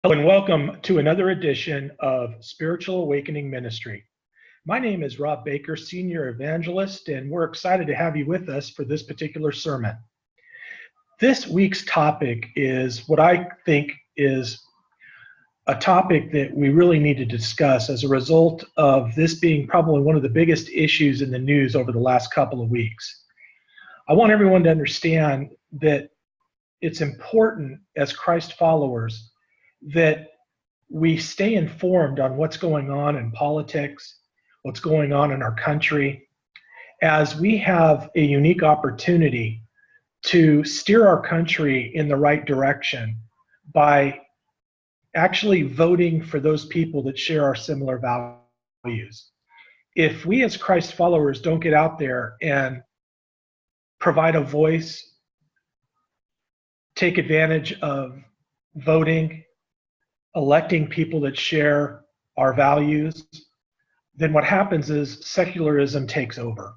Hello and welcome to another edition of Spiritual Awakening Ministry. My name is Rob Baker, Senior Evangelist, and we're excited to have you with us for this particular sermon. This week's topic is what I think is a topic that we really need to discuss as a result of this being probably one of the biggest issues in the news over the last couple of weeks. I want everyone to understand that it's important as Christ followers that we stay informed on what's going on in politics, what's going on in our country, as we have a unique opportunity to steer our country in the right direction by actually voting for those people that share our similar values. If we as Christ followers don't get out there and provide a voice, take advantage of voting, electing people that share our values, then what happens is secularism takes over.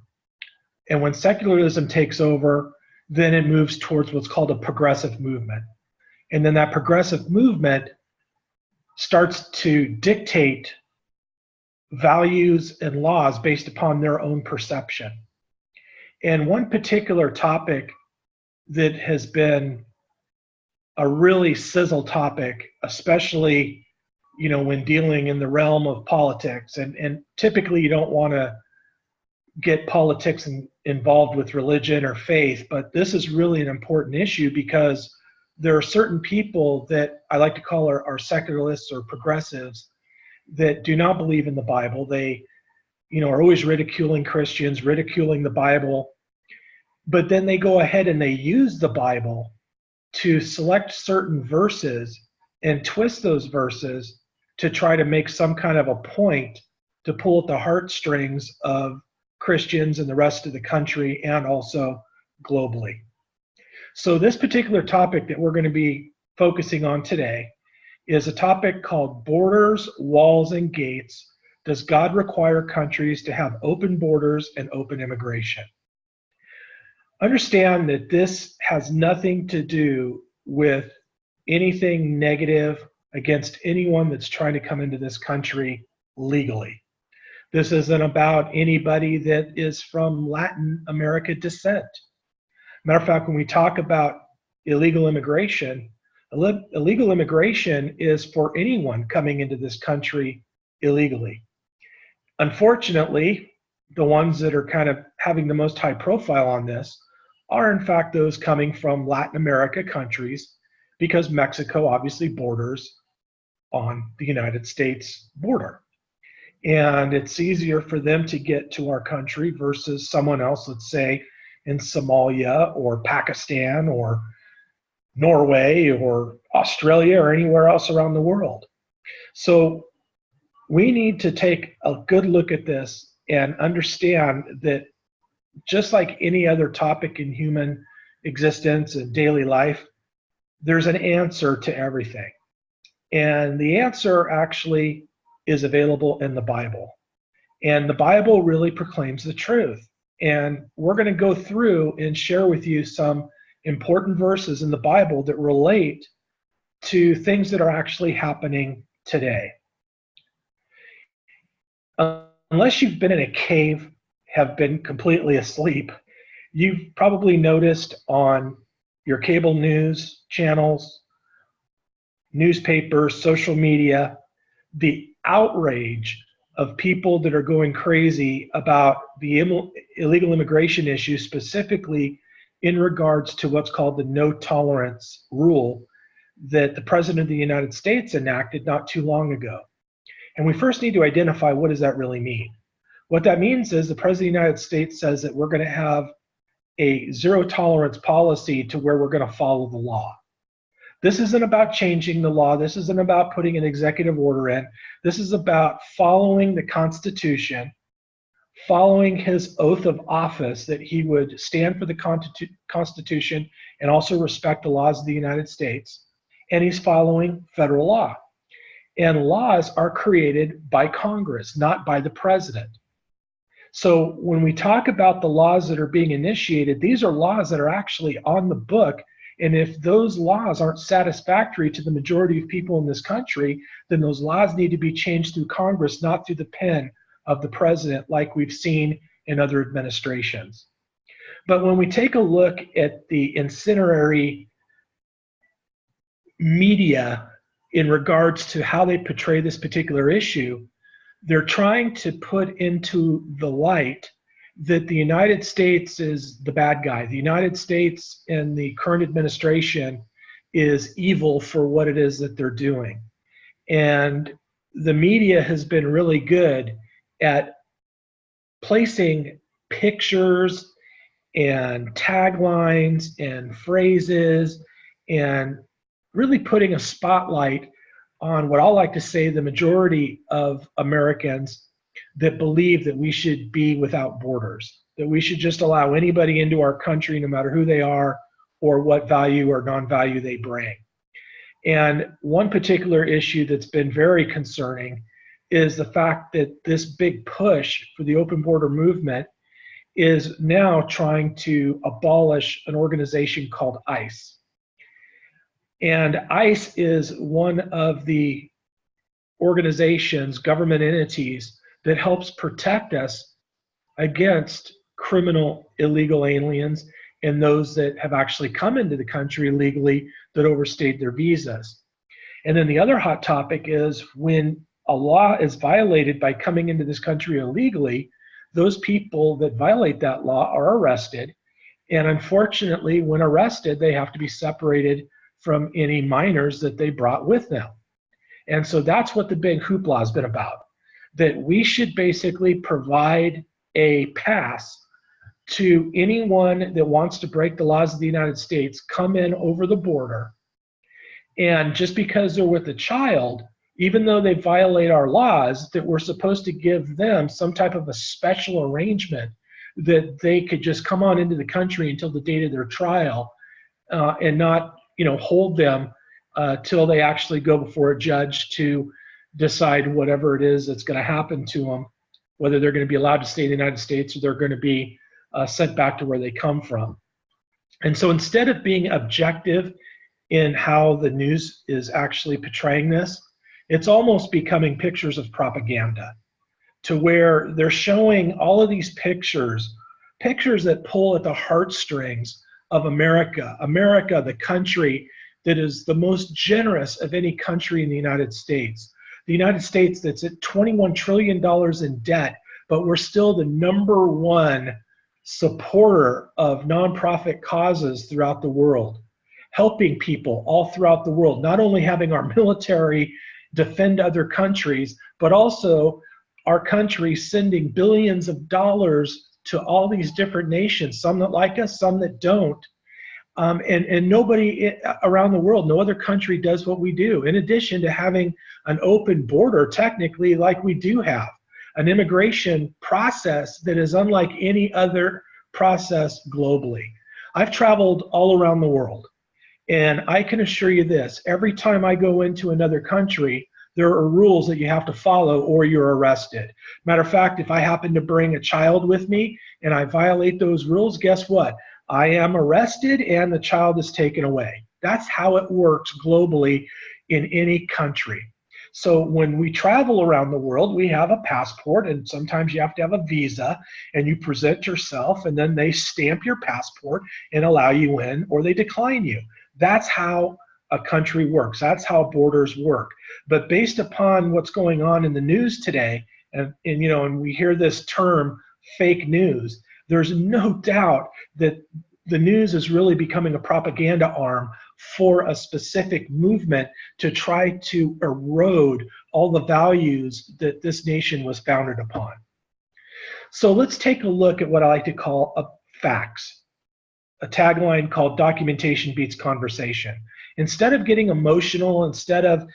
And when secularism takes over, then it moves towards what's called a progressive movement. And then that progressive movement starts to dictate values and laws based upon their own perception. And one particular topic that has been a really sizzle topic, especially, when dealing in the realm of politics. And typically you don't want to get politics involved with religion or faith, but this is really an important issue because there are certain people that I like to call our secularists or progressives that do not believe in the Bible. They, are always ridiculing Christians, ridiculing the Bible, but then they go ahead and they use the Bible to select certain verses and twist those verses to try to make some kind of a point to pull at the heartstrings of Christians and the rest of the country and also globally. So this particular topic that we're going to be focusing on today is a topic called Borders, Walls, and Gates. Does God require countries to have open borders and open immigration? Understand that this has nothing to do with anything negative against anyone that's trying to come into this country legally. This isn't about anybody that is from Latin America descent. Matter of fact, when we talk about illegal immigration is for anyone coming into this country illegally. Unfortunately, the ones that are kind of having the most high profile on this are in fact those coming from Latin America countries, because Mexico obviously borders on the United States border. And it's easier for them to get to our country versus someone else, let's say in Somalia or Pakistan or Norway or Australia or anywhere else around the world. So we need to take a good look at this and understand that just like any other topic in human existence and daily life, there's an answer to everything. And the answer actually is available in the Bible. And the Bible really proclaims the truth. And we're going to go through and share with you some important verses in the Bible that relate to things that are actually happening today. Unless you've been in a cave, have been completely asleep, you've probably noticed on your cable news channels, newspapers, social media, the outrage of people that are going crazy about the illegal immigration issue, specifically in regards to what's called the no tolerance rule that the President of the United States enacted not too long ago. And we first need to identify, what does that really mean? What that means is the President of the United States says that we're going to have a zero tolerance policy to where we're going to follow the law. This isn't about changing the law. This isn't about putting an executive order in. This is about following the Constitution, following his oath of office that he would stand for the Constitution and also respect the laws of the United States. And he's following federal law. And laws are created by Congress, not by the president. So when we talk about the laws that are being initiated, these are laws that are actually on the book And if those laws aren't satisfactory to the majority of people in this country, then those laws need to be changed through Congress, not through the pen of the president like we've seen in other administrations. But when we take a look at the incendiary media in regards to how they portray this particular issue, they're trying to put into the light that the United States is the bad guy. The United States and the current administration is evil for what it is that they're doing. And the media has been really good at placing pictures and taglines and phrases and really putting a spotlight on what I like to say the majority of Americans that believe that we should be without borders, that we should just allow anybody into our country no matter who they are or what value or non-value they bring. And one particular issue that's been very concerning is the fact that this big push for the open border movement is now trying to abolish an organization called ICE. And ICE is one of the organizations, government entities, that helps protect us against criminal illegal aliens and those that have actually come into the country illegally that overstayed their visas. And then the other hot topic is when a law is violated by coming into this country illegally, those people that violate that law are arrested. And unfortunately, when arrested, they have to be separated from any minors that they brought with them. And so that's what the big hoopla has been about, that we should basically provide a pass to anyone that wants to break the laws of the United States, come in over the border, and just because they're with a child, even though they violate our laws, that we're supposed to give them some type of a special arrangement that they could just come on into the country until the date of their trial and not, hold them till they actually go before a judge to decide whatever it is that's going to happen to them, whether they're going to be allowed to stay in the United States or they're going to be sent back to where they come from. And so instead of being objective in how the news is actually portraying this, it's almost becoming pictures of propaganda, to where they're showing all of these pictures that pull at the heartstrings of America, the country that is the most generous of any country in the United States. The United States that's at $21 trillion in debt, but we're still the number one supporter of nonprofit causes throughout the world, helping people all throughout the world, not only having our military defend other countries, but also our country sending billions of dollars to all these different nations, some that like us, some that don't. And nobody around the world, no other country does what we do, in addition to having an open border, technically, like we do have, an immigration process that is unlike any other process globally. I've traveled all around the world, and I can assure you this, every time I go into another country, there are rules that you have to follow or you're arrested. Matter of fact, if I happen to bring a child with me and I violate those rules, guess what? I am arrested and the child is taken away. That's how it works globally in any country. So when we travel around the world, we have a passport, and sometimes you have to have a visa, and you present yourself, and then they stamp your passport and allow you in, or they decline you. That's how a country works. That's how borders work. But based upon what's going on in the news today, and we hear this term fake news, there's no doubt that the news is really becoming a propaganda arm for a specific movement to try to erode all the values that this nation was founded upon. So let's take a look at what I like to call facts, a tagline called documentation beats conversation. Instead of getting emotional, instead of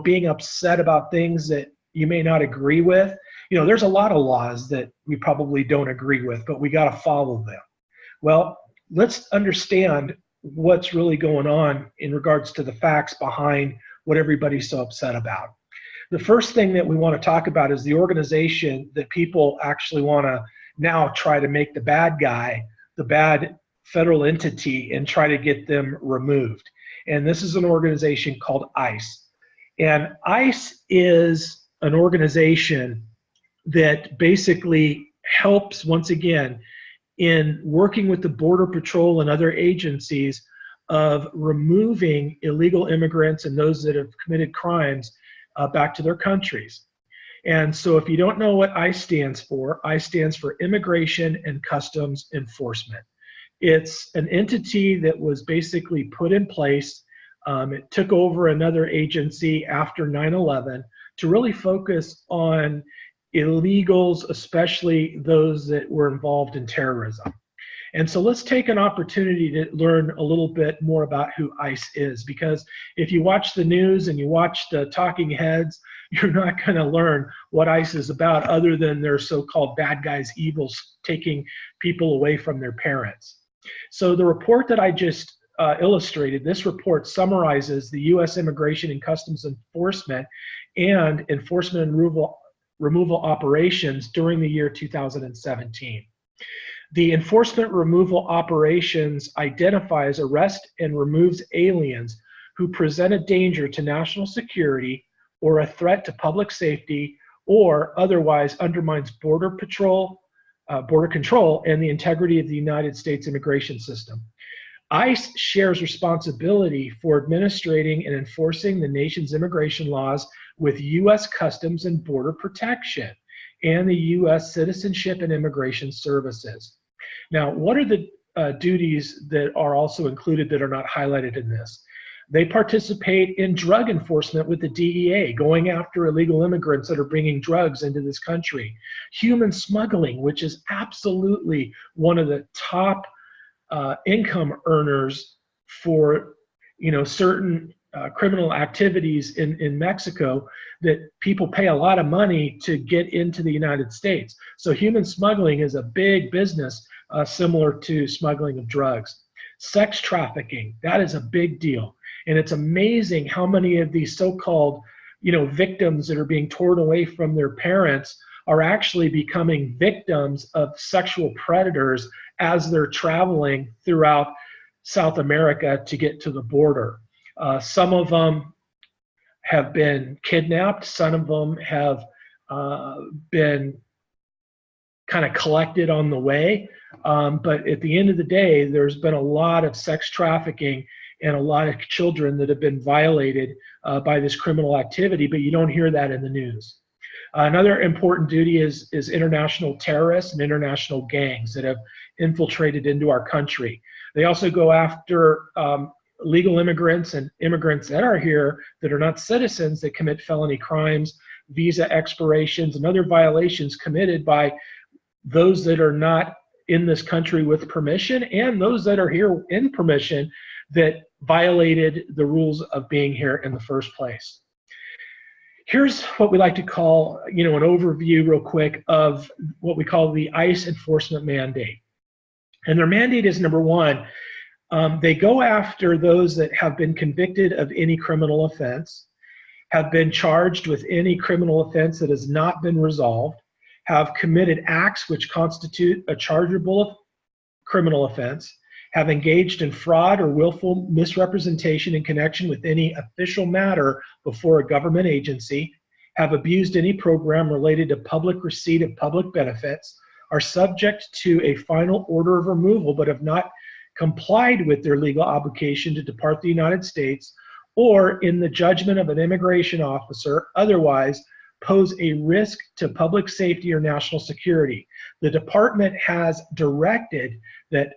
being upset about things that you may not agree with, there's a lot of laws that we probably don't agree with, but we got to follow them. Well, let's understand what's really going on in regards to the facts behind what everybody's so upset about. The first thing that we want to talk about is the organization that people actually want to now try to make the bad guy, the bad federal entity and try to get them removed. And this is an organization called ICE. And ICE is an organization that basically helps, once again, in working with the Border Patrol and other agencies of removing illegal immigrants and those that have committed crimes back to their countries. And so if you don't know what ICE stands for Immigration and Customs Enforcement. It's an entity that was basically put in place. It took over another agency after 9/11 to really focus on illegals, especially those that were involved in terrorism. And so let's take an opportunity to learn a little bit more about who ICE is, because if you watch the news and you watch the talking heads, you're not going to learn what ICE is about other than their so-called bad guys, evils, taking people away from their parents. So the report that I just illustrated, this report summarizes the U.S. Immigration and Customs Enforcement and enforcement and removal operations during the year 2017. The enforcement removal operations identifies, arrests, and removes aliens who present a danger to national security or a threat to public safety or otherwise undermines border control and the integrity of the United States immigration system. ICE shares responsibility for administrating and enforcing the nation's immigration laws with U.S. Customs and Border Protection and the U.S. Citizenship and Immigration Services. Now, what are the duties that are also included that are not highlighted in this? They participate in drug enforcement with the DEA, going after illegal immigrants that are bringing drugs into this country. Human smuggling, which is absolutely one of the top income earners for certain criminal activities in Mexico, that people pay a lot of money to get into the United States. So human smuggling is a big business, similar to smuggling of drugs. Sex trafficking, that is a big deal. And it's amazing how many of these so-called victims that are being torn away from their parents are actually becoming victims of sexual predators as they're traveling throughout South America to get to the border. Some of them have been kidnapped. Some of them have been kind of collected on the way. But at the end of the day, there's been a lot of sex trafficking and a lot of children that have been violated by this criminal activity, but you don't hear that in the news. Another important duty is international terrorists and international gangs that have infiltrated into our country. They also go after legal immigrants and immigrants that are here that are not citizens that commit felony crimes, visa expirations, and other violations committed by those that are not in this country with permission and those that are here in permission that violated the rules of being here in the first place. Here's what we like to call, an overview real quick of what we call the ICE enforcement mandate. And their mandate is, number one, they go after those that have been convicted of any criminal offense, have been charged with any criminal offense that has not been resolved, have committed acts which constitute a chargeable criminal offense, have engaged in fraud or willful misrepresentation in connection with any official matter before a government agency, have abused any program related to public receipt of public benefits, are subject to a final order of removal but have not complied with their legal obligation to depart the United States, or in the judgment of an immigration officer, otherwise pose a risk to public safety or national security. The department has directed that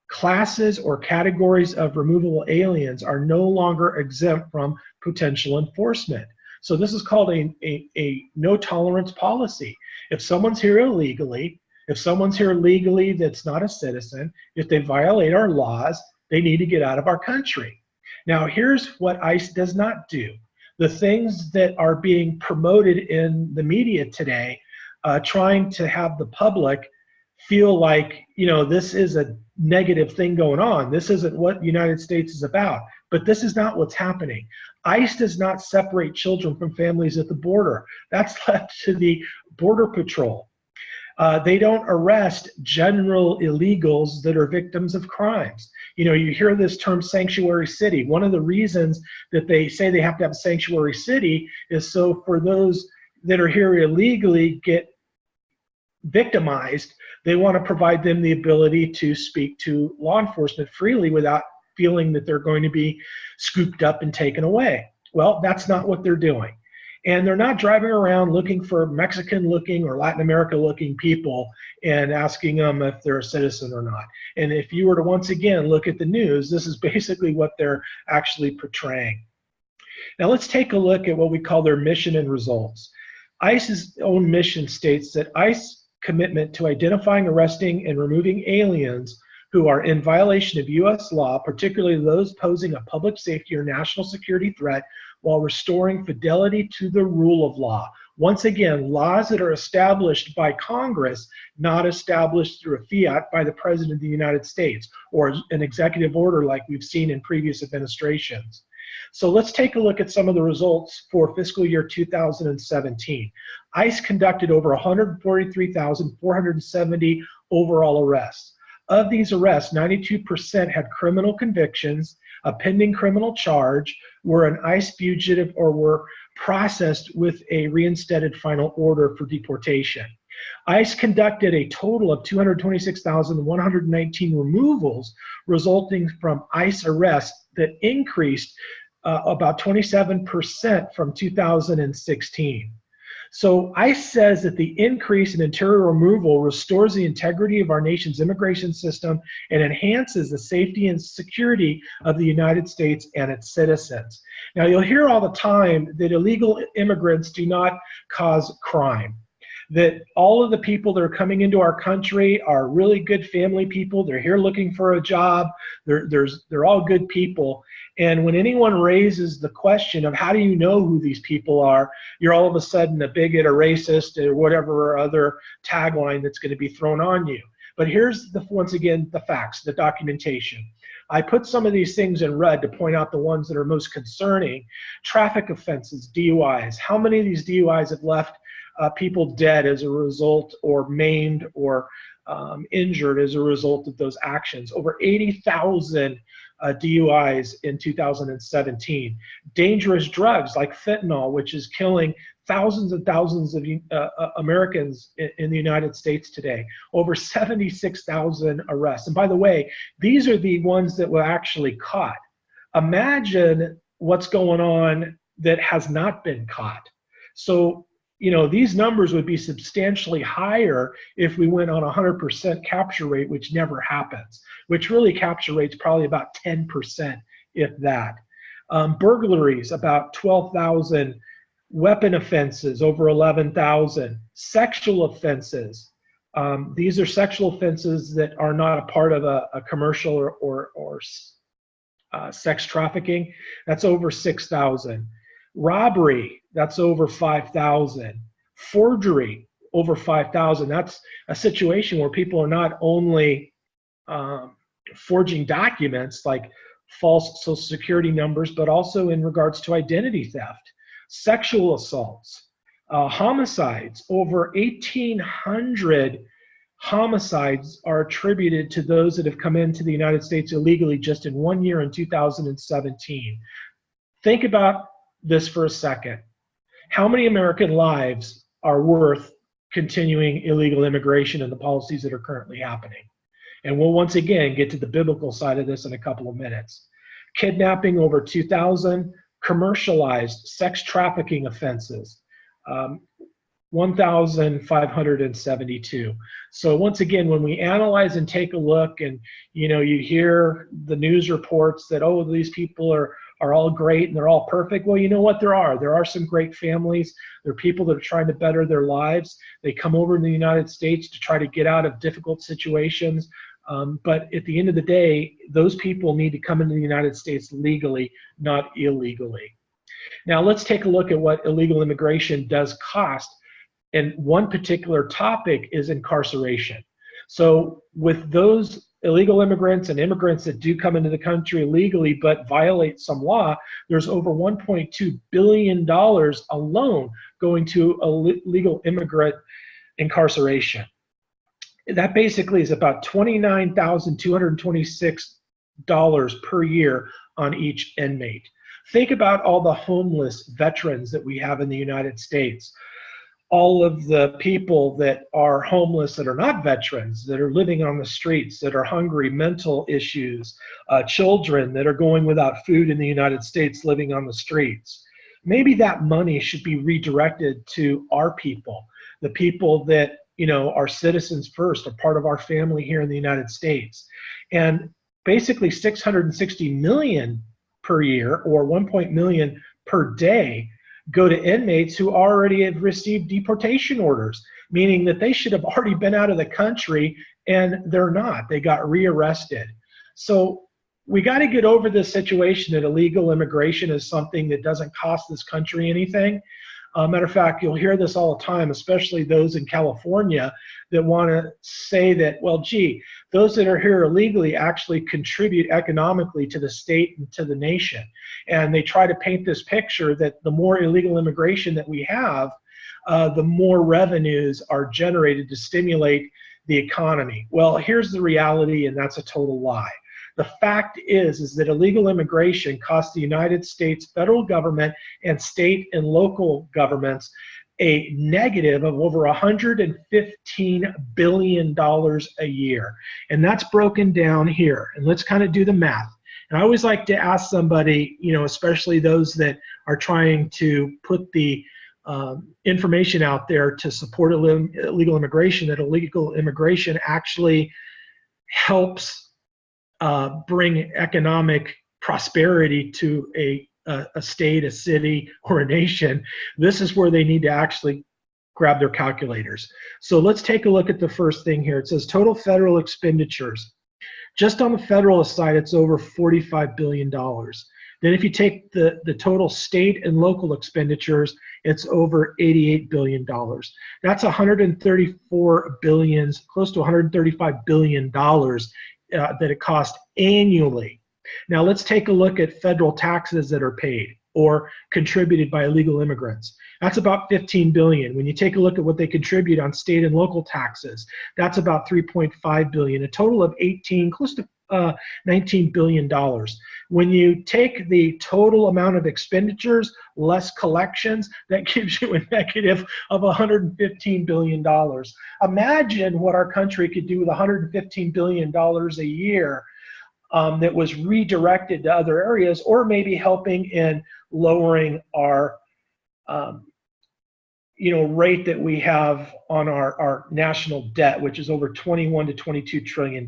classes or categories of removable aliens are no longer exempt from potential enforcement. So this is called a no tolerance policy. If someone's here illegally, if someone's here legally that's not a citizen, if they violate our laws, they need to get out of our country. Now, here's what ICE does not do. The things that are being promoted in the media today, trying to have the public feel like, this is a negative thing going on. This isn't what the United States is about. But this is not what's happening. ICE does not separate children from families at the border. That's left to the Border Patrol. They don't arrest general illegals that are victims of crimes. You know, you hear this term sanctuary city. One of the reasons that they say they have to have a sanctuary city is so for those that are here illegally get victimized, they want to provide them the ability to speak to law enforcement freely without feeling that they're going to be scooped up and taken away. Well, that's not what they're doing. And they're not driving around looking for Mexican-looking or Latin America-looking people and asking them if they're a citizen or not. And if you were to once again look at the news, this is basically what they're actually portraying. Now let's take a look at what we call their mission and results. ICE's own mission states that ICE commitment to identifying, arresting, and removing aliens who are in violation of U.S. law, particularly those posing a public safety or national security threat, while restoring fidelity to the rule of law. Once again, laws that are established by Congress, not established through a fiat by the President of the United States or an executive order like we've seen in previous administrations. So let's take a look at some of the results for fiscal year 2017. ICE conducted over 143,470 overall arrests. Of these arrests, 92% had criminal convictions, a pending criminal charge, were an ICE fugitive, or were processed with a reinstated final order for deportation. ICE conducted a total of 226,119 removals resulting from ICE arrests that increased about 27% from 2016. So ICE says that the increase in interior removal restores the integrity of our nation's immigration system and enhances the safety and security of the United States and its citizens. Now, you'll hear all the time that illegal immigrants do not cause crime, that all of the people that are coming into our country are really good family people. They're here looking for a job. They're all good people. And when anyone raises the question of how do you know who these people are, you're all of a sudden a bigot, a racist, or whatever other tagline that's going to be thrown on you. But here's, once again, the facts, the documentation. I put some of these things in red to point out the ones that are most concerning. Traffic offenses, DUIs. How many of these DUIs have left people dead as a result, or maimed, or injured as a result of those actions? Over 80,000 DUIs in 2017. Dangerous drugs like fentanyl, which is killing thousands and thousands of Americans in the United States today. Over 76,000 arrests. And by the way, these are the ones that were actually caught. Imagine what's going on that has not been caught. So, you know, these numbers would be substantially higher if we went on 100% capture rate, which never happens, which really capture rate's probably about 10%, if that. Burglaries, about 12,000. Weapon offenses, over 11,000. Sexual offenses. These are sexual offenses that are not a part of a commercial or sex trafficking. That's over 6,000. Robbery, that's over 5,000. Forgery, over 5,000. That's a situation where people are not only forging documents like false social security numbers, but also in regards to identity theft. Sexual assaults, homicides. Over 1,800 homicides are attributed to those that have come into the United States illegally just in 1 year in 2017. Think about this for a second. How many American lives are worth continuing illegal immigration and the policies that are currently happening? And we'll once again get to the biblical side of this in a couple of minutes. Kidnapping, over 2,000. Commercialized sex trafficking offenses, 1,572. So once again, when we analyze and take a look, and you hear the news reports that, oh, these people are all great and they're all perfect. Well, you know what? There are some great families. There are people that are trying to better their lives. They come over in the United States to try to get out of difficult situations. But at the end of the day, those people need to come into the United States legally, not illegally. Now let's take a look at what illegal immigration does cost. And one particular topic is incarceration. So with those illegal immigrants and immigrants that do come into the country illegally but violate some law, there's over $1.2 billion alone going to illegal immigrant incarceration. That basically is about $29,226 per year on each inmate. Think about all the homeless veterans that we have in the United States, all of the people that are homeless that are not veterans, that are living on the streets, that are hungry, mental issues, children that are going without food in the United States living on the streets. Maybe that money should be redirected to our people, the people that are citizens first, are part of our family here in the United States. And basically 660 million per year, or 1 million per day, go to inmates who already have received deportation orders, meaning that they should have already been out of the country, and they're not. They got rearrested. So we got to get over this situation that illegal immigration is something that doesn't cost this country anything. Matter of fact, you'll hear this all the time, especially those in California that want to say that, well, gee, those that are here illegally actually contribute economically to the state and to the nation. And they try to paint this picture that the more illegal immigration that we have, the more revenues are generated to stimulate the economy. Well, here's the reality, and that's a total lie. The fact is that illegal immigration costs the United States federal government and state and local governments a negative of over $115 billion a year. And that's broken down here. And let's kind of do the math. And I always like to ask somebody, especially those that are trying to put the information out there to support illegal immigration, that illegal immigration actually helps bring economic prosperity to a state, a city, or a nation. This is where they need to actually grab their calculators. So let's take a look at the first thing here. It says total federal expenditures. Just on the federal side, it's over $45 billion. Then if you take the total state and local expenditures, it's over $88 billion. That's 134 billion, close to $135 billion that it costs annually. Now let's take a look at federal taxes that are paid or contributed by illegal immigrants. That's about 15 billion. When you take a look at what they contribute on state and local taxes, that's about 3.5 billion, a total of 18, close to $19 billion. When you take the total amount of expenditures less collections, that gives you a negative of $115 billion. Imagine what our country could do with $115 billion a year that was redirected to other areas, or maybe helping in lowering our rate that we have on our national debt, which is over $21 to $22 trillion.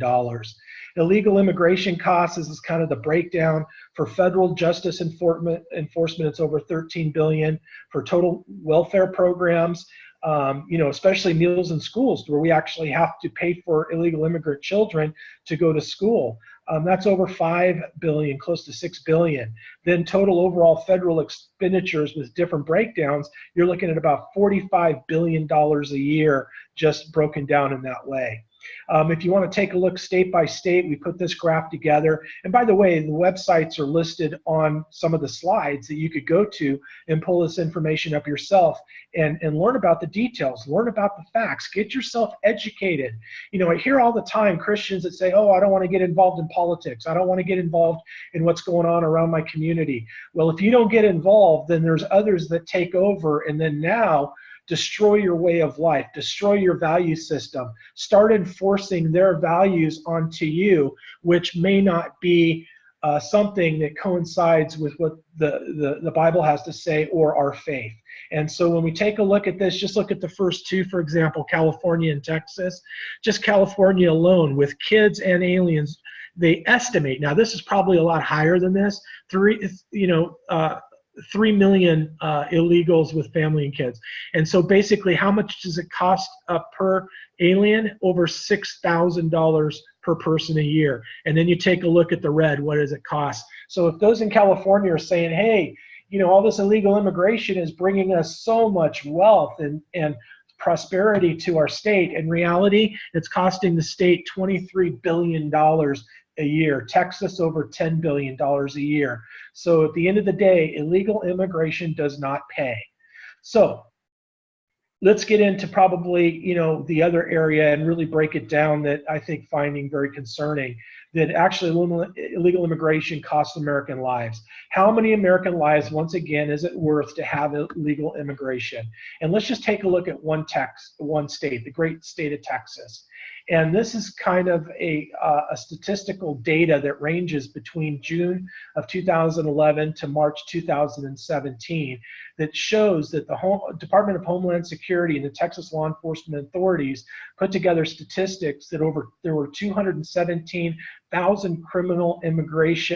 Illegal immigration costs, this is kind of the breakdown. For federal justice enforcement, it's over $13 billion. For total welfare programs, especially meals in schools, where we actually have to pay for illegal immigrant children to go to school. That's over $5 billion, close to $6 billion. Then total overall federal expenditures with different breakdowns, you're looking at about $45 billion a year, just broken down in that way. If you want to take a look state by state, we put this graph together. And by the way, the websites are listed on some of the slides that you could go to and pull this information up yourself and learn about the details, learn about the facts, get yourself educated. I hear all the time Christians that say, oh, I don't want to get involved in politics. I don't want to get involved in what's going on around my community. Well, if you don't get involved, then there's others that take over, and then now destroy your way of life, destroy your value system, start enforcing their values onto you, which may not be something that coincides with what the Bible has to say or our faith. And so when we take a look at this, just look at the first two, for example, California and Texas. Just California alone, with kids and aliens, they estimate, now this is probably a lot higher than this, 3 million illegals with family and kids. And so basically, how much does it cost per alien? Over $6,000 per person a year. And then you take a look at the red, what does it cost? So if those in California are saying, hey, all this illegal immigration is bringing us so much wealth and prosperity to our state, in reality, it's costing the state $23 billion a year. Texas over $10 billion a year. So at the end of the day, illegal immigration does not pay. So let's get into probably, the other area and really break it down that I think finding very concerning, that actually illegal immigration costs American lives. How many American lives, once again, is it worth to have illegal immigration? And let's just take a look at one state, the great state of Texas. And this is kind of a statistical data that ranges between June of 2011 to March 2017 that shows that the Department of Homeland Security and the Texas law enforcement authorities put together statistics that there were 217,000 criminal immigrants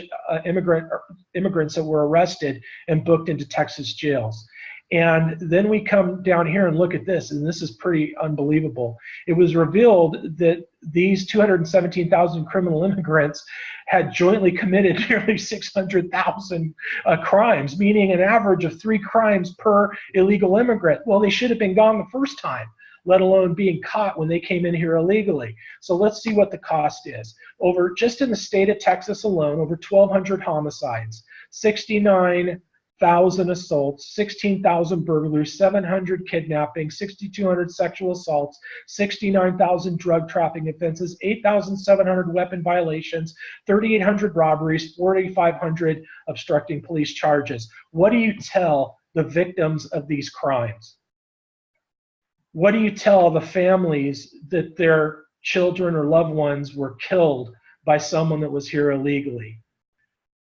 that were arrested and booked into Texas jails. And then we come down here and look at this, and this is pretty unbelievable. It was revealed that these 217,000 criminal immigrants had jointly committed nearly 600,000 crimes, meaning an average of 3 crimes per illegal immigrant. Well, they should have been gone the first time, let alone being caught when they came in here illegally. So let's see what the cost is. Just in the state of Texas alone, over 1,200 homicides, 69,000 assaults, 16,000 burglaries, 700 kidnappings, 6,200 sexual assaults, 69,000 drug trafficking offenses, 8,700 weapon violations, 3,800 robberies, 4,500 obstructing police charges. What do you tell the victims of these crimes? What do you tell the families that their children or loved ones were killed by someone that was here illegally?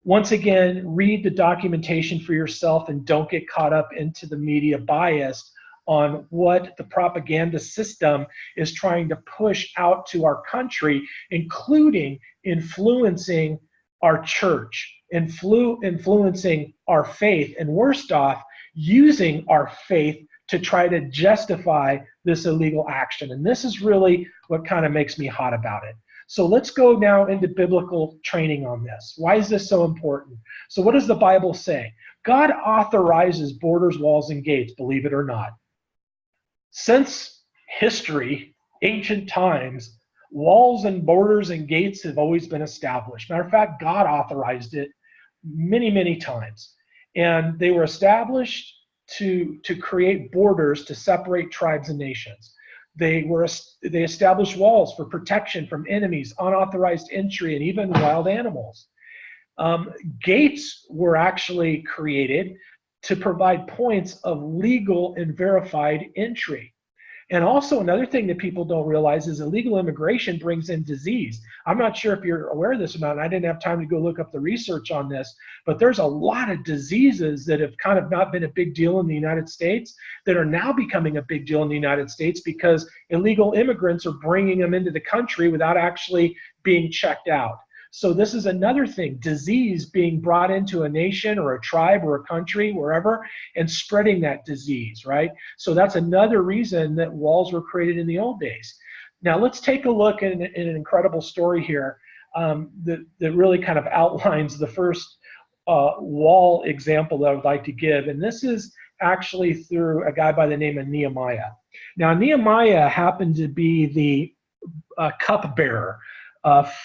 Once again, read the documentation for yourself and don't get caught up into the media bias on what the propaganda system is trying to push out to our country, including influencing our church, influencing our faith, and worst off, using our faith to try to justify this illegal action. And this is really what kind of makes me hot about it. So let's go now into biblical training on this. Why is this so important? So what does the Bible say? God authorizes borders, walls, and gates, believe it or not. Since history, ancient times, walls and borders and gates have always been established. Matter of fact, God authorized it many, many times. And they were established to create borders to separate tribes and nations. They established walls for protection from enemies, unauthorized entry, and even wild animals. Gates were actually created to provide points of legal and verified entry. And also another thing that people don't realize is illegal immigration brings in disease. I'm not sure if you're aware of this or not, and I didn't have time to go look up the research on this, but there's a lot of diseases that have kind of not been a big deal in the United States that are now becoming a big deal in the United States because illegal immigrants are bringing them into the country without actually being checked out. So this is another thing, disease being brought into a nation or a tribe or a country, wherever, and spreading that disease, right? So that's another reason that walls were created in the old days. Now let's take a look at an incredible story here that really kind of outlines the first wall example that I would like to give. And this is actually through a guy by the name of Nehemiah. Now Nehemiah happened to be the cupbearer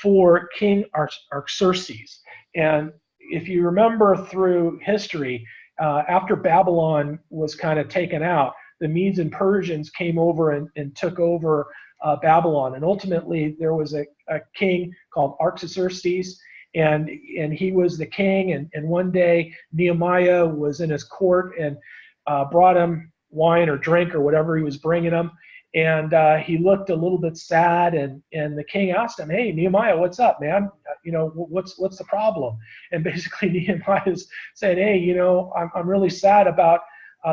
for King Artaxerxes. And if you remember through history, after Babylon was kind of taken out, the Medes and Persians came over and took over Babylon. And ultimately, there was a king called Artaxerxes, and he was the king. And one day, Nehemiah was in his court and brought him wine or drink or whatever he was bringing him. And he looked a little bit sad, and the king asked him, "Hey, Nehemiah, what's up, man? What's the problem?" And basically Nehemiah said, "Hey, I'm really sad about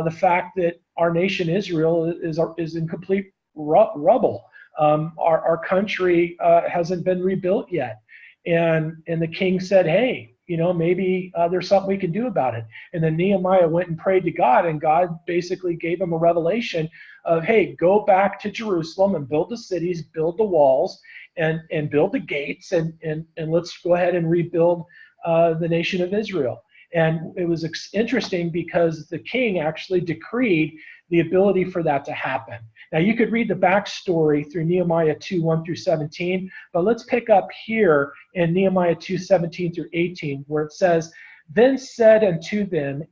the fact that our nation Israel is in complete rubble. Our country hasn't been rebuilt yet." And the king said, "Hey, maybe there's something we can do about it." And then Nehemiah went and prayed to God, and God basically gave him a revelation of, hey, go back to Jerusalem and build the cities, build the walls, and build the gates, and let's go ahead and rebuild the nation of Israel. And it was interesting because the king actually decreed the ability for that to happen. Now, you could read the backstory through Nehemiah 2, 1 through 17, but let's pick up here in Nehemiah 2, 17 through 18, where it says, "Then said unto them,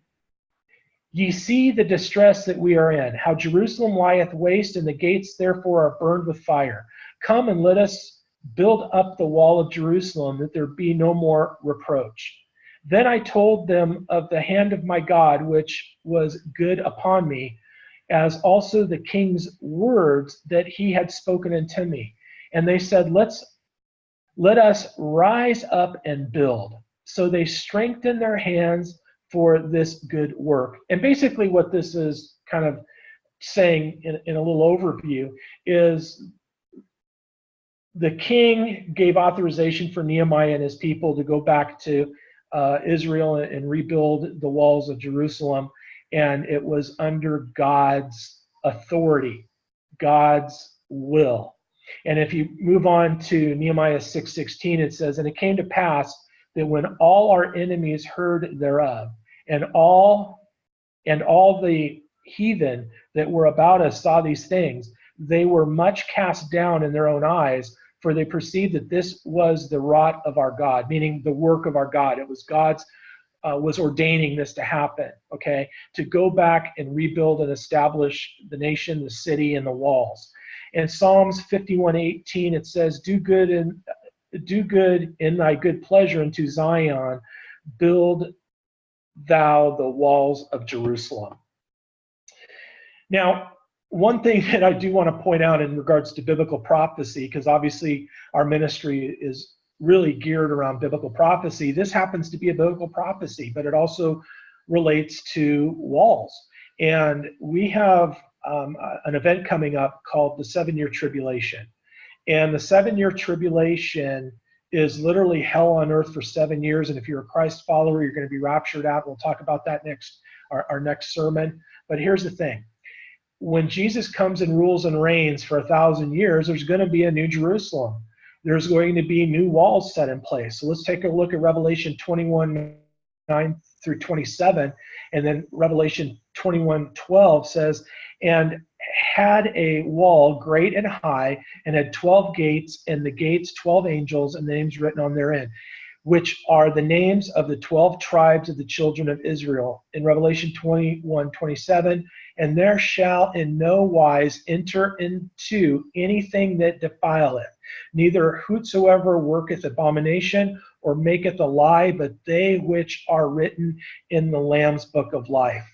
Ye see the distress that we are in, how Jerusalem lieth waste, and the gates therefore are burned with fire. Come and let us build up the wall of Jerusalem, that there be no more reproach. Then I told them of the hand of my God, which was good upon me, as also the king's words that he had spoken unto me. And they said, let us rise up and build. So they strengthened their hands for this good work. And basically what this is kind of saying in a little overview is the king gave authorization for Nehemiah and his people to go back to Israel and rebuild the walls of Jerusalem. And it was under God's authority, God's will. And if you move on to Nehemiah 6:16, it says, and it came to pass that when all our enemies heard thereof, and all the heathen that were about us saw these things, they were much cast down in their own eyes, for they perceived that this was the wrought of our God, meaning the work of our God. It was God's was ordaining this to happen, okay, to go back and rebuild and establish the nation, the city, and the walls. In Psalms 51:18, it says, do good in thy good pleasure unto Zion, build thou the walls of Jerusalem. Now, one thing that I do want to point out in regards to biblical prophecy, because obviously our ministry is really geared around biblical prophecy, this happens to be a biblical prophecy, but it also relates to walls. And we have an event coming up called the 7-year tribulation. And the 7-year tribulation is literally hell on earth for 7 years. And if you're a Christ follower, you're going to be raptured out. We'll talk about that our next sermon. But here's the thing. When Jesus comes and rules and reigns for 1,000 years, there's going to be a new Jerusalem. There's going to be new walls set in place. So let's take a look at Revelation 21:9 through 27. And then Revelation 21:12 says, and had a wall great and high, and had 12 gates, and the gates 12 angels, and the names written on therein, which are the names of the 12 tribes of the children of Israel. In Revelation 21:27, and there shall in no wise enter into anything that defileth, neither whosoever worketh abomination or maketh a lie, but they which are written in the Lamb's book of life.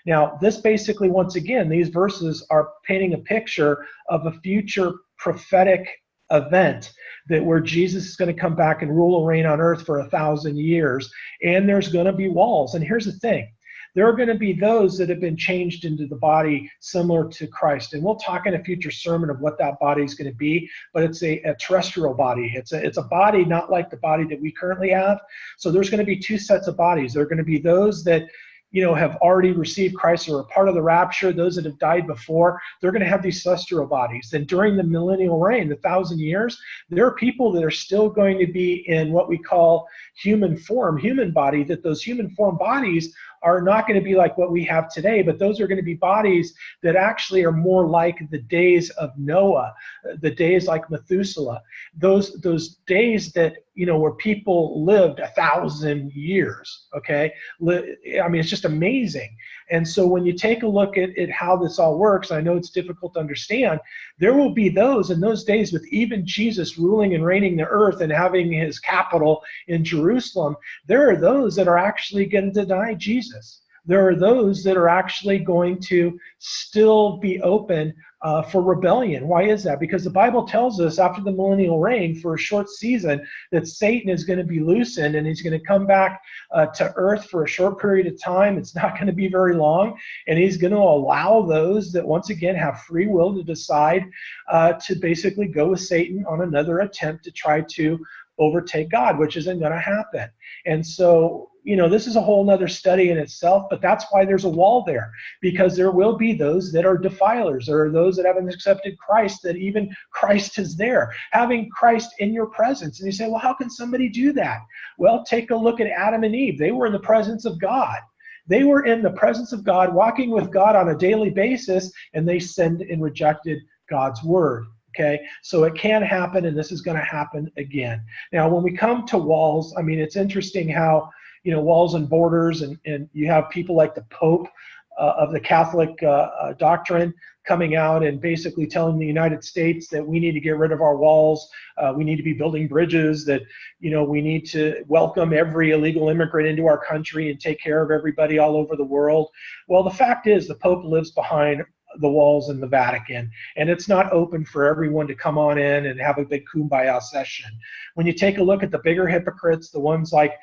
Now, this basically, once again, these verses are painting a picture of a future prophetic event that where Jesus is going to come back and rule and reign on earth for 1,000 years, and there's going to be walls. And here's the thing. There are going to be those that have been changed into the body similar to Christ. And we'll talk in a future sermon of what that body is going to be, but it's a terrestrial body. It's a body not like the body that we currently have. So there's going to be two sets of bodies. There are going to be those that have already received Christ or are part of the rapture, those that have died before, they're going to have these celestial bodies. And during the millennial reign, the 1,000 years, there are people that are still going to be in what we call human form, human body, that those human form bodies are not going to be like what we have today, but those are going to be bodies that actually are more like the days of Noah, the days like Methuselah, those days that, where people lived 1,000 years, okay? I mean, it's just amazing. And so when you take a look at how this all works, I know it's difficult to understand, there will be those in those days with even Jesus ruling and reigning the earth and having his capital in Jerusalem, there are those that are actually going to deny Jesus. There are those that are actually going to still be open for rebellion. Why is that? Because the Bible tells us after the millennial reign for a short season that Satan is going to be loosened and he's going to come back to earth for a short period of time. It's not going to be very long. And he's going to allow those that once again have free will to decide to basically go with Satan on another attempt to try to overtake God, which isn't going to happen. And so, this is a whole nother study in itself, but that's why there's a wall there, because there will be those that are defilers. There are those that haven't accepted Christ, that even Christ is there, having Christ in your presence. And you say, well, how can somebody do that? Well, take a look at Adam and Eve. They were in the presence of God. They were in the presence of God, walking with God on a daily basis, and they sinned and rejected God's word. Okay, so it can happen, and this is going to happen again. Now, when we come to walls, I mean, it's interesting how, walls and borders, and you have people like the Pope of the Catholic doctrine coming out and basically telling the United States that we need to get rid of our walls, we need to be building bridges, that we need to welcome every illegal immigrant into our country and take care of everybody all over the world. Well, the fact is the Pope lives behind the walls in the Vatican, and it's not open for everyone to come on in and have a big kumbaya session. When you take a look at the bigger hypocrites, the ones like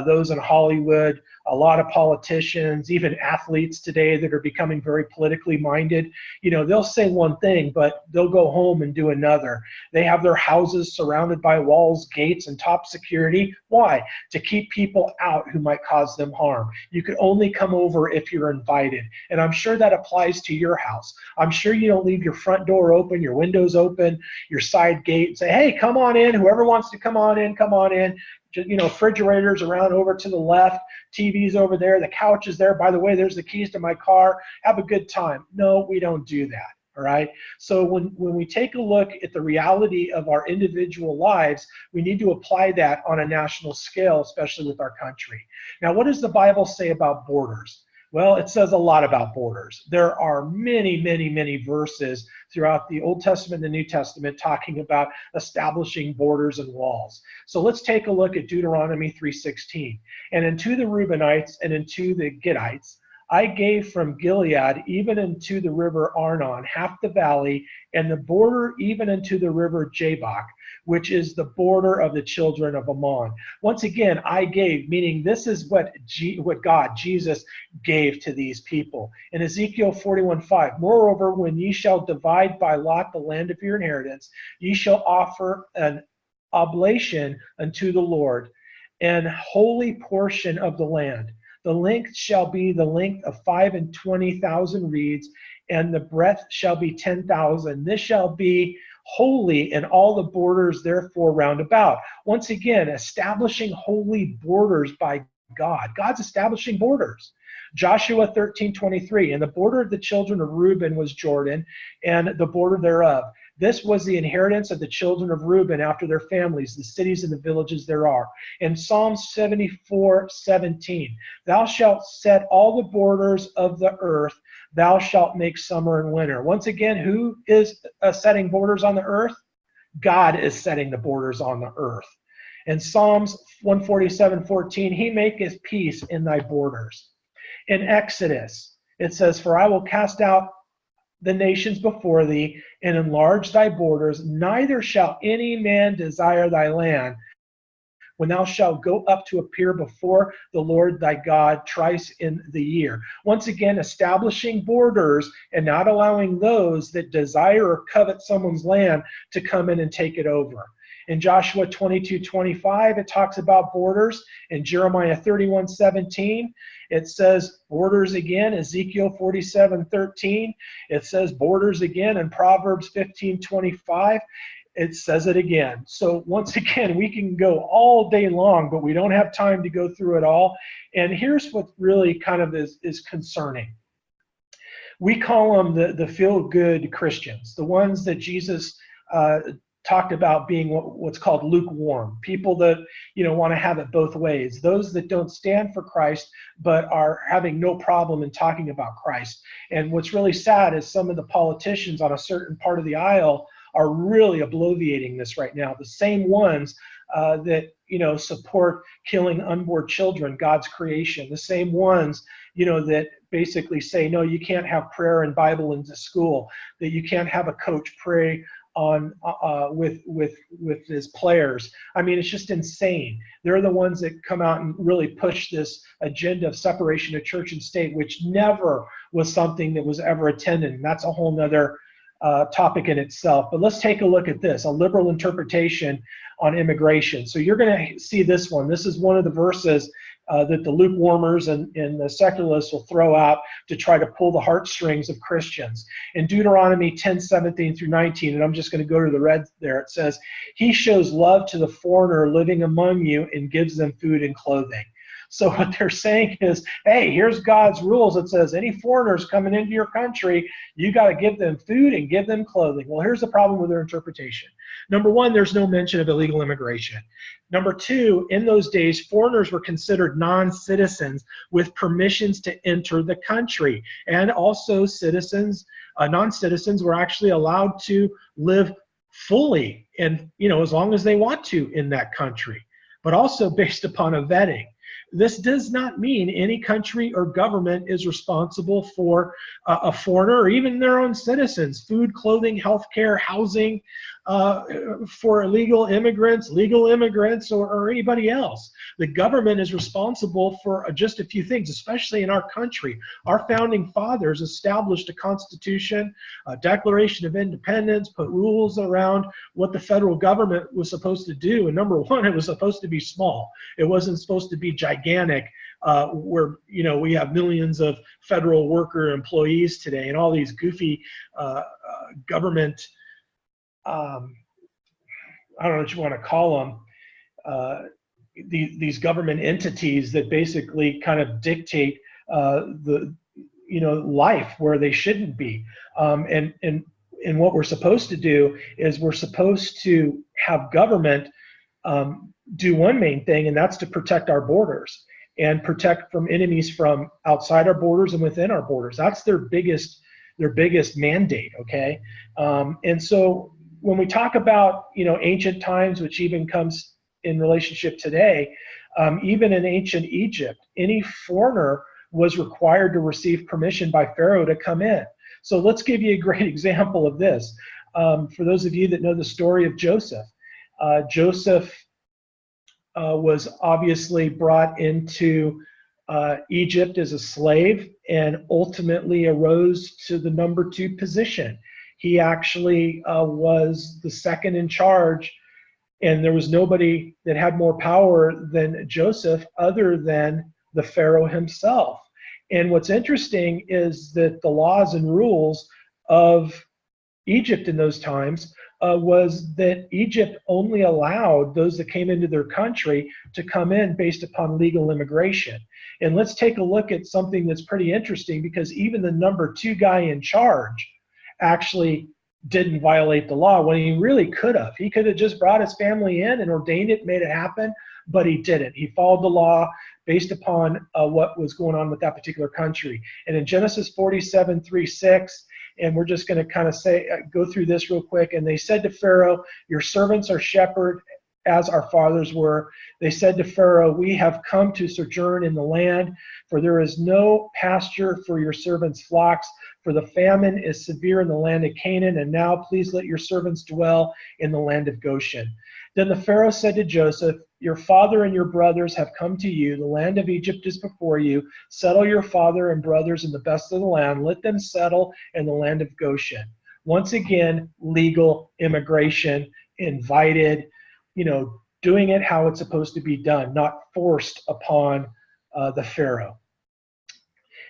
those in Hollywood, a lot of politicians, even athletes today that are becoming very politically minded, they'll say one thing, but they'll go home and do another. They have their houses surrounded by walls, gates, and top security. Why? To keep people out who might cause them harm. You could only come over if you're invited. And I'm sure that applies to your house. I'm sure you don't leave your front door open, your windows open, your side gate, and say, hey, come on in. Whoever wants to come on in, come on in. Refrigerators around over to the left, TV's over there, the couch is there. By the way, there's the keys to my car. Have a good time. No, we don't do that. All right. So when we take a look at the reality of our individual lives, we need to apply that on a national scale, especially with our country. Now, what does the Bible say about borders? Well, it says a lot about borders. There are many, many, many verses throughout the Old Testament and the New Testament talking about establishing borders and walls. So let's take a look at Deuteronomy 3:16. And unto the Reubenites and unto the Gadites, I gave from Gilead even unto the river Arnon, half the valley, and the border even unto the river Jabbok, which is the border of the children of Ammon. Once again, I gave, meaning this is what God, Jesus, gave to these people. In Ezekiel 41:5, moreover, when ye shall divide by lot the land of your inheritance, ye shall offer an oblation unto the Lord, an holy portion of the land. The length shall be the length of 25,000 reeds, and the breadth shall be 10,000. This shall be holy in all the borders therefore round about. Once again, establishing holy borders by God. God's establishing borders. Joshua 13:23, and the border of the children of Reuben was Jordan, and the border thereof. This was the inheritance of the children of Reuben after their families, the cities and the villages there are. In Psalm 74:17, thou shalt set all the borders of the earth, thou shalt make summer and winter. Once again, who is setting borders on the earth? God is setting the borders on the earth. In Psalms 147:14, he maketh peace in thy borders. In Exodus, it says, for I will cast out the nations before thee and enlarge thy borders, neither shall any man desire thy land when thou shalt go up to appear before the Lord thy God thrice in the year. Once again, establishing borders and not allowing those that desire or covet someone's land to come in and take it over. In Joshua 22:25, it talks about borders. In Jeremiah 31:17, it says borders again. Ezekiel 47:13, it says borders again. In Proverbs 15:25, it says it again. So once again, we can go all day long, but we don't have time to go through it all. And here's what really kind of is concerning. We call them the feel-good Christians, the ones that Jesus talked about being what's called lukewarm, people that want to have it both ways, those that don't stand for Christ but are having no problem in talking about Christ. And what's really sad is some of the politicians on a certain part of the aisle are really bloviating this right now. The same ones that support killing unborn children, God's creation, the same ones that basically say, no, you can't have prayer and Bible into school, that you can't have a coach pray on with his players. I mean, it's just insane. They're the ones that come out and really push this agenda of separation of church and state, which never was something that was ever attended. And that's a whole nother topic in itself. But let's take a look at this, a liberal interpretation on immigration. So you're going to see this one. This is one of the verses that the lukewarmers and the secularists will throw out to try to pull the heartstrings of Christians. In Deuteronomy 10:17-19, and I'm just going to go to the red there, it says, he shows love to the foreigner living among you and gives them food and clothing. So what they're saying is, hey, here's God's rules. It says any foreigners coming into your country, you got to give them food and give them clothing. Well, here's the problem with their interpretation. Number one, there's no mention of illegal immigration. Number two, in those days, foreigners were considered non-citizens with permissions to enter the country. And also citizens, non-citizens were actually allowed to live fully and, as long as they want to in that country, but also based upon a vetting. This does not mean any country or government is responsible for a foreigner or even their own citizens, food, clothing, healthcare, housing, for illegal immigrants, legal immigrants, or anybody else. The government is responsible for just a few things, especially in our country. Our founding fathers established a constitution, a Declaration of Independence, put rules around what the federal government was supposed to do. And number one, it was supposed to be small. It wasn't supposed to be gigantic, where we have millions of federal worker employees today and all these goofy government, I don't know what you want to call them, these government entities that basically kind of dictate the life where they shouldn't be. And what we're supposed to do is we're supposed to have government do one main thing, and that's to protect our borders and protect from enemies from outside our borders and within our borders. That's their biggest mandate. Okay, and so when we talk about ancient times, which even comes in relationship today, even in ancient Egypt, any foreigner was required to receive permission by Pharaoh to come in. So let's give you a great example of this. For those of you that know the story of Joseph, Joseph was obviously brought into Egypt as a slave and ultimately arose to the number 2 position. He actually was the second in charge, and there was nobody that had more power than Joseph other than the Pharaoh himself. And what's interesting is that the laws and rules of Egypt in those times was that Egypt only allowed those that came into their country to come in based upon legal immigration. And let's take a look at something that's pretty interesting, because even the number 2 guy in charge actually didn't violate the law when he really could have. He could have just brought his family in and ordained it, made it happen, but he didn't. He followed the law based upon what was going on with that particular country. And in Genesis 47:3-6, and we're just going to kind of go through this real quick. And they said to Pharaoh, "Your servants are shepherd as our fathers were." They said to Pharaoh, "We have come to sojourn in the land, for there is no pasture for your servants' flocks, for the famine is severe in the land of Canaan, and now please let your servants dwell in the land of Goshen." Then the Pharaoh said to Joseph, "Your father and your brothers have come to you. The land of Egypt is before you. Settle your father and brothers in the best of the land. Let them settle in the land of Goshen." Once again, legal immigration, invited, doing it how it's supposed to be done, not forced upon the Pharaoh.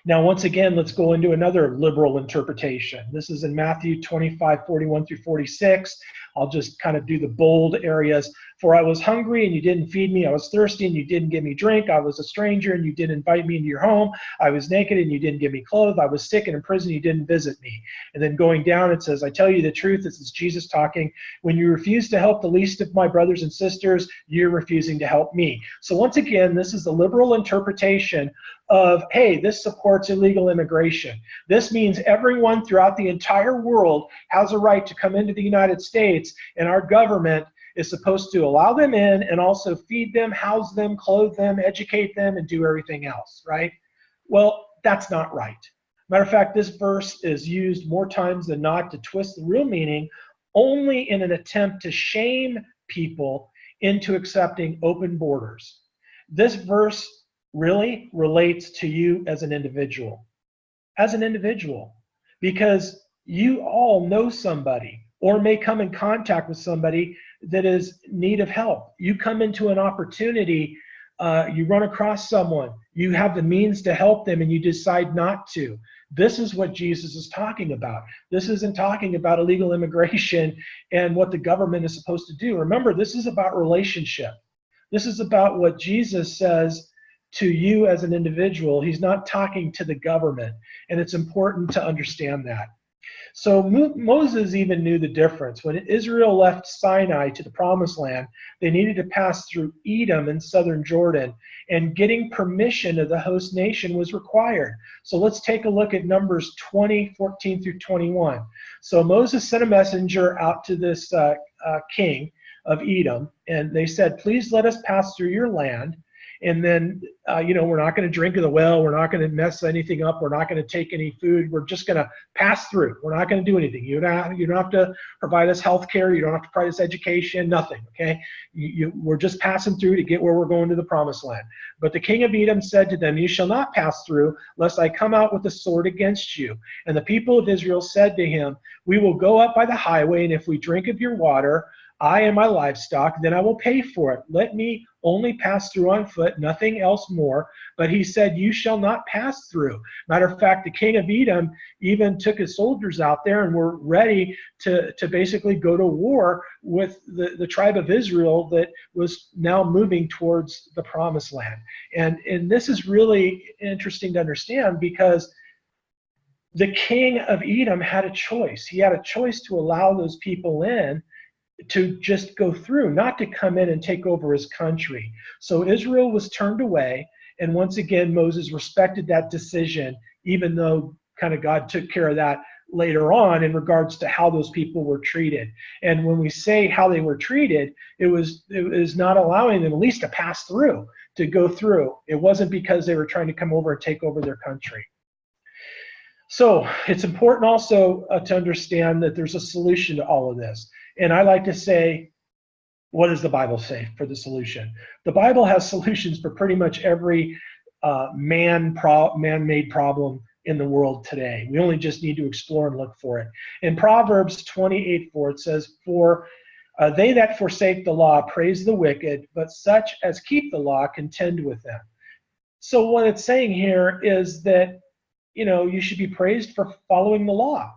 Now, once again, let's go into another liberal interpretation. This is in Matthew 25:41-46. I'll just kind of do the bold areas. "For I was hungry and you didn't feed me. I was thirsty and you didn't give me drink. I was a stranger and you didn't invite me into your home. I was naked and you didn't give me clothes. I was sick and in prison and you didn't visit me." And then going down, it says, "I tell you the truth," this is Jesus talking, "when you refuse to help the least of my brothers and sisters, you're refusing to help me." So once again, this is the liberal interpretation of, hey, this supports illegal immigration. This means everyone throughout the entire world has a right to come into the United States, and our government is supposed to allow them in and also feed them, house them, clothe them, educate them, and do everything else, right? Well, that's not right. Matter of fact, this verse is used more times than not to twist the real meaning, only in an attempt to shame people into accepting open borders. This verse really relates to you as an individual. Because you all know somebody or may come in contact with somebody that is in need of help. You come into an opportunity, you run across someone, you have the means to help them, and you decide not to. This is what Jesus is talking about. This isn't talking about illegal immigration and what the government is supposed to do. Remember, this is about relationship. This is about what Jesus says to you as an individual. He's not talking to the government, and it's important to understand that. So Moses even knew the difference. When Israel left Sinai to the Promised Land, they needed to pass through Edom in southern Jordan, and getting permission of the host nation was required. So let's take a look at Numbers 20:14 through 21. So Moses sent a messenger out to this king of Edom, and they said, please let us pass through your land. And then, we're not going to drink of the well. We're not going to mess anything up. We're not going to take any food. We're just going to pass through. We're not going to do anything. You don't have to provide us health care. You don't have to provide us education, nothing, okay? We're just passing through to get where we're going to the Promised Land. But the king of Edom said to them, you shall not pass through, lest I come out with a sword against you. And the people of Israel said to him, we will go up by the highway, and if we drink of your water, I and my livestock, then I will pay for it. Let me only pass through on foot, nothing else more. But he said, you shall not pass through. Matter of fact, the king of Edom even took his soldiers out there and were ready to basically go to war with the tribe of Israel that was now moving towards the Promised Land. And this is really interesting to understand, because the king of Edom had a choice. He had a choice to allow those people in, to just go through, not to come in and take over his country. So Israel was turned away, and once again Moses respected that decision, even though kind of God took care of that later on in regards to how those people were treated. And when we say how they were treated, it was not allowing them at least to pass through, to go through. It wasn't because they were trying to come over and take over their country. So it's important also to understand that there's a solution to all of this. And I like to say, what does the Bible say for the solution? The Bible has solutions for pretty much every man-made problem in the world today. We only just need to explore and look for it. In Proverbs 28:4, it says, for they that forsake the law praise the wicked, but such as keep the law contend with them. So what it's saying here is that, you should be praised for following the law.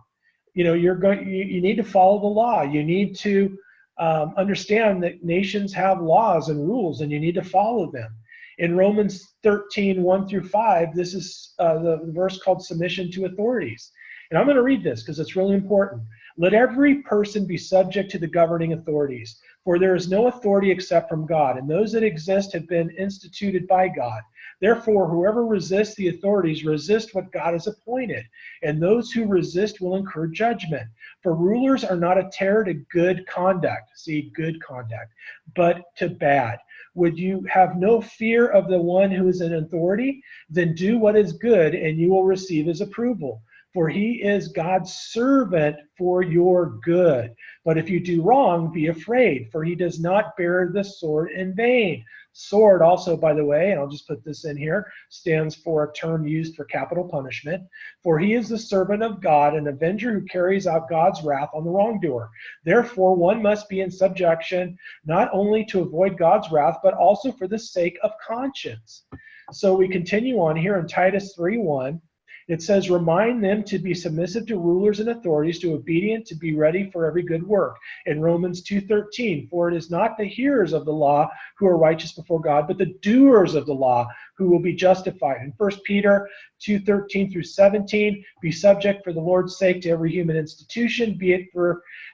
You need to follow the law. You need to understand that nations have laws and rules, and you need to follow them. In Romans 13:1 through 5, this is the verse called submission to authorities. And I'm going to read this because it's really important. Let every person be subject to the governing authorities, for there is no authority except from God, and those that exist have been instituted by God. Therefore, whoever resists the authorities resists what God has appointed, and those who resist will incur judgment. For rulers are not a terror to good conduct, see, good conduct, but to bad. Would you have no fear of the one who is in authority? Then do what is good, and you will receive his approval. For he is God's servant for your good. But if you do wrong, be afraid, for he does not bear the sword in vain. Sword also, by the way, and I'll just put this in here, stands for a term used for capital punishment. For he is the servant of God, an avenger who carries out God's wrath on the wrongdoer. Therefore, one must be in subjection, not only to avoid God's wrath, but also for the sake of conscience. So we continue on here in Titus 3:1. It says, remind them to be submissive to rulers and authorities, to obedient, to be ready for every good work. In Romans 2:13, for it is not the hearers of the law who are righteous before God, but the doers of the law who will be justified. In 1 Peter 2:13 through 17, be subject for the Lord's sake to every human institution, be it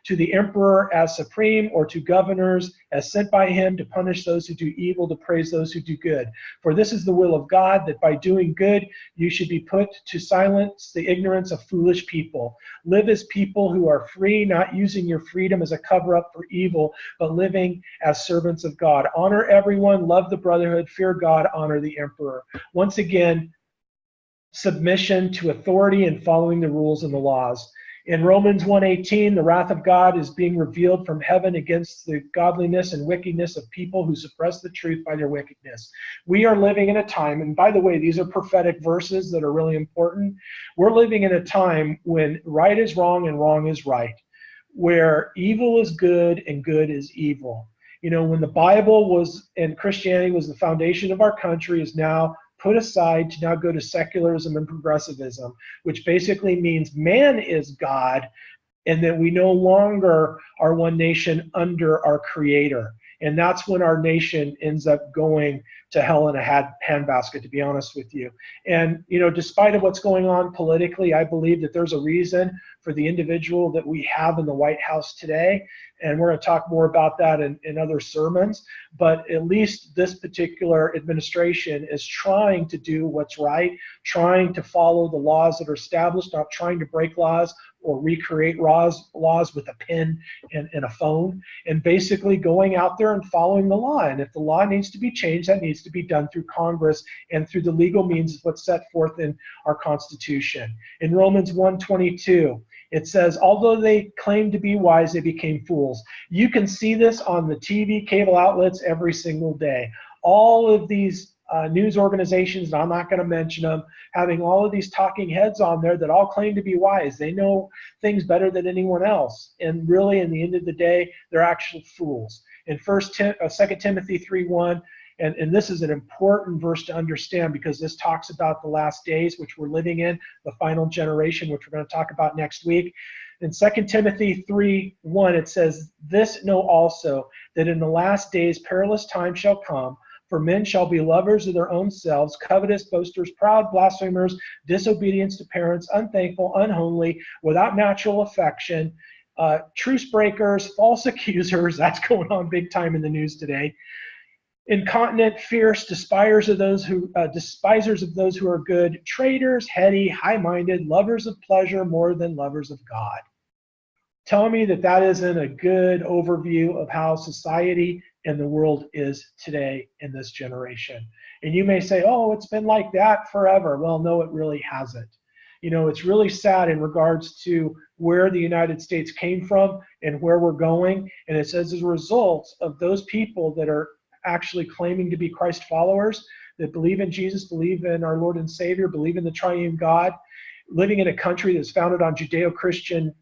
to the emperor as supreme, or to governors as sent by him to punish those who do evil, to praise those who do good. For this is the will of God, that by doing good you should be put to silence the ignorance of foolish people. Live as people who are free, not using your freedom as a cover-up for evil, but living as servants of God. Honor everyone, love the brotherhood, fear God, honor the emperor. Once again, submission to authority and following the rules and the laws. In Romans 1:18, the wrath of God is being revealed from heaven against the godliness and wickedness of people who suppress the truth by their wickedness. We are living in a time, and by the way, these are prophetic verses that are really important. We're living in a time when right is wrong and wrong is right, where evil is good and good is evil. When the Bible was and Christianity was the foundation of our country, is now put aside to now go to secularism and progressivism, which basically means man is God, and that we no longer are one nation under our Creator. And that's when our nation ends up going to hell in a handbasket, to be honest with you. And, despite of what's going on politically, I believe that there's a reason for the individual that we have in the White House today. And we're going to talk more about that in other sermons. But at least this particular administration is trying to do what's right, trying to follow the laws that are established, not trying to break laws or recreate laws with a pen and a phone, and basically going out there and following the law. And if the law needs to be changed, that needs to be done through Congress and through the legal means of what's set forth in our Constitution. In Romans 1:22, it says, although they claimed to be wise, they became fools. You can see this on the TV cable outlets every single day. All of these news organizations, and I'm not going to mention them, having all of these talking heads on there that all claim to be wise. They know things better than anyone else. And really, in the end of the day, they're actual fools. In 2 Timothy 3:1, and this is an important verse to understand because this talks about the last days, which we're living in, the final generation, which we're going to talk about next week. In 2 Timothy 3:1, it says, this know also, that in the last days perilous times shall come, for men shall be lovers of their own selves, covetous, boasters, proud, blasphemers, disobedient to parents, unthankful, unholy, without natural affection, truce breakers, false accusers. That's going on big time in the news today. Incontinent, fierce, despisers of those who are good, traitors, heady, high-minded, lovers of pleasure more than lovers of God. Tell me that isn't a good overview of how society and the world is today in this generation. And you may say, oh, it's been like that forever. Well, no, it really hasn't. It's really sad in regards to where the United States came from and where we're going. And it says as a result of those people that are actually claiming to be Christ followers, that believe in Jesus, believe in our Lord and Savior, believe in the triune God, living in a country that's founded on Judeo-Christian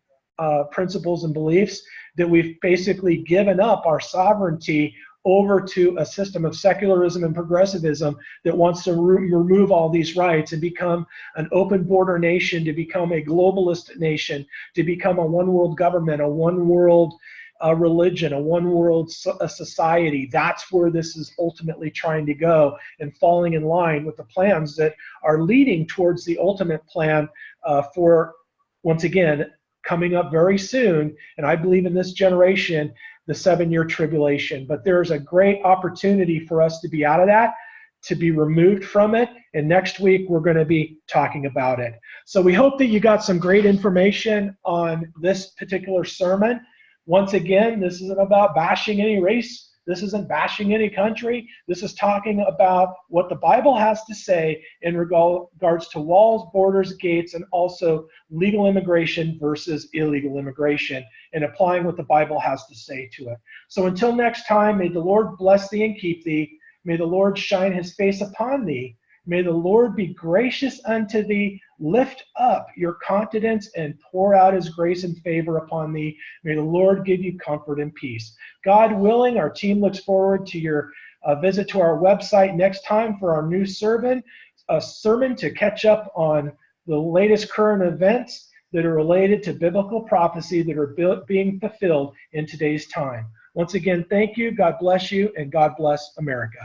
principles and beliefs, that we've basically given up our sovereignty over to a system of secularism and progressivism that wants to remove all these rights and become an open border nation, to become a globalist nation, to become a one world government, a one world religion, a one world society. That's where this is ultimately trying to go, and falling in line with the plans that are leading towards the ultimate plan for, once again, coming up very soon, and I believe in this generation, the 7-year tribulation. But there's a great opportunity for us to be out of that, to be removed from it, and next week we're going to be talking about it. So we hope that you got some great information on this particular sermon. Once again, this isn't about bashing any race. This isn't bashing any country. This is talking about what the Bible has to say in regards to walls, borders, gates, and also legal immigration versus illegal immigration, and applying what the Bible has to say to it. So until next time, may the Lord bless thee and keep thee. May the Lord shine his face upon thee. May the Lord be gracious unto thee, lift up your countenance, and pour out his grace and favor upon thee. May the Lord give you comfort and peace. God willing, our team looks forward to your visit to our website next time for our new sermon, a sermon to catch up on the latest current events that are related to biblical prophecy that are being fulfilled in today's time. Once again, thank you, God bless you, and God bless America.